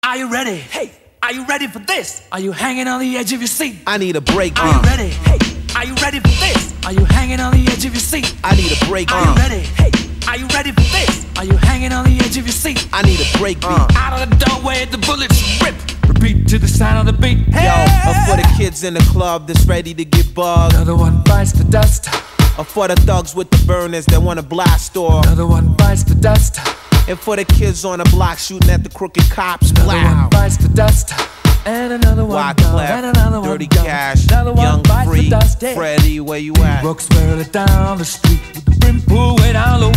Are you ready? Hey, are you ready for this? Are you hanging on the edge of your seat? I need a break. Are you ready? Hey, are you ready for this? Are you hanging on the edge of your seat? I need a break. Are you ready? Hey, are you ready for this? Are you hanging on the edge of your seat? I need a break beat. Out of the doorway, the bullets rip. Repeat to the sound of the beat. Hey! Yo, for the kids in the club that's ready to get bugged. Another one bites the dust. For the thugs with the burners that wanna blast off. Another one bites the dust. And for the kids on the block shooting at the crooked cops. Another one bites the dust. And another one gone. And another one Dirty gone. Cash, Another one Young bites Free, the dust. Hey. Freddie, where you at? Brooks barely down the street with the brim pulled way down low.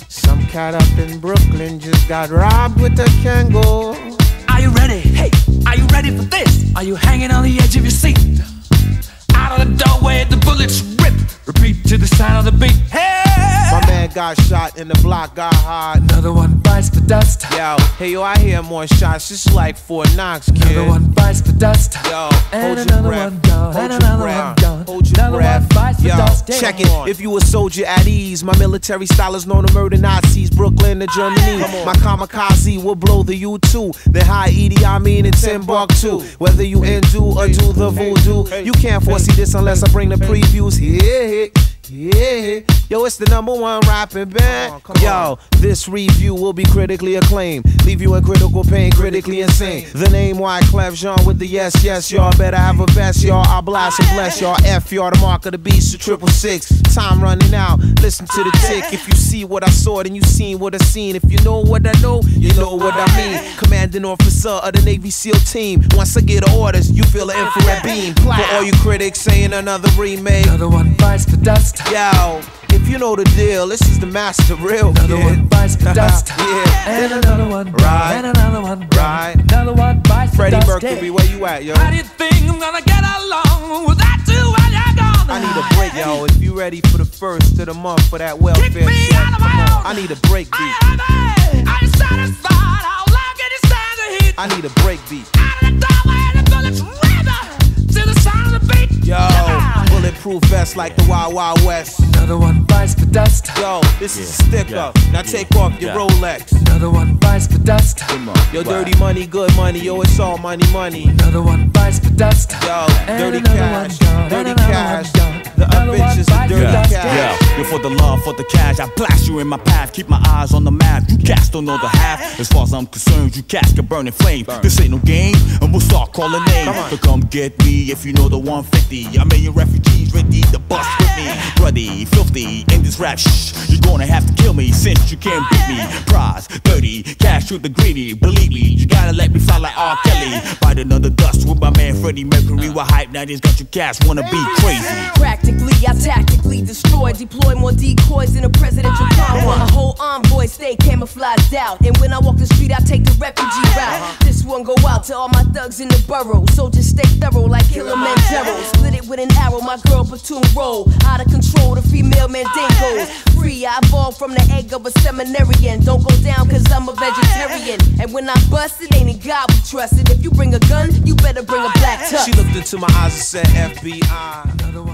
Some cat up in Brooklyn just got robbed with a Kangol. Are you ready? Hey, are you ready for this? Are you hanging on the edge of your seat? Out of the doorway, the bullets rip. Repeat to the sound of the beat. Hey! My man got shot and the block got hot. Another one bites the dust. Yo, hey yo, I hear more shots. It's like Fort Knox, kid. Another one bites the dust. Yo, and hold your another breath. one gone. Hold And your another breath. one gone. Hold your Another breath. one bites the Yo, dust. check it. If you a soldier at ease, my military style is known to murder Nazis. Brooklyn to Germany. My kamikaze will blow the U2. Then high Edie, I mean in Timbuktu. Whether you Hindu or do the voodoo, you can't foresee this unless I bring the previews. Yeah. Yo, it's the #1 rapping band. Yo, this review will be critically acclaimed. Leave you in critical pain, critically insane. The name Wyclef Jean with the yes, y'all better have a vest, y'all. I blast and bless y'all. F y'all, the mark of the beast, the 666. Time running out, listen to the tick. If you see what I saw, then you seen what I seen. If you know what I know, you know what I mean. Commanding officer of the Navy SEAL team. Once I get orders, you feel an infrared beam. For all you critics saying another remake. Another one bites the dust. Yo, if you know the deal, this is the master real Another kid. one bites the dust. Yeah. And another one Right. and another one Right. Another one bites Freddie the dust. Mercury, where you at, yo? How do you think I'm gonna get along without you while you're gone? I need a break, yo. If you ready for the first of the month for that welfare Kick me check, out of my come on. own. I need a break beat. Are you satisfied? How long can you stand the heat? I need a break beat. Out of the doorway, the bullets rip to the sound of the beat. Yo, bulletproof vest like the Wild Wild West. Another one bites the dust. Yo, this is a stick up. Now take off your Rolex. Another one bites the dust. Yo, dirty money, good money. Yo, it's all money. Another one bites the dust. Yo, And dirty another cash, one gone. dirty And another cash. one gone. The Another one bitches, the bites dirty dust. cash. You're for the love, for the cash. I blast you in my path. Keep my eyes on the map. You cats don't know the half. As far as I'm concerned, you cats can burn in flame. This ain't no game, and we'll start calling names. So come get me if you know the 150. I made your refugees ready to bust with me. Bloody, filthy, in this rap shh. You're gonna have to kill me since you can't beat me. Prize, dirty, cash to the greedy. Believe me, you gotta let me fly like R. Kelly. Bite another dust with my man Freddie Mercury. We're hype now, just got you cats wanna be crazy. Practically, I tactically destroy, deploy more decoys than a presidential convoy. My whole envoy stay camouflaged out, and when I walk the street, I take the refugee route. This one go out to all my thugs in the borough. Soldiers stay thorough like Kilimanjaro. Split it with an arrow, my girl platoon roll. Out of control, the female mandingos. Free, I evolved from the egg of a seminarian. Don't go down cause I'm a vegetarian. And when I bust, it ain't in God we trust. And if you bring a gun, you better bring a black tuck. She looked into my eyes and said FBI. Another one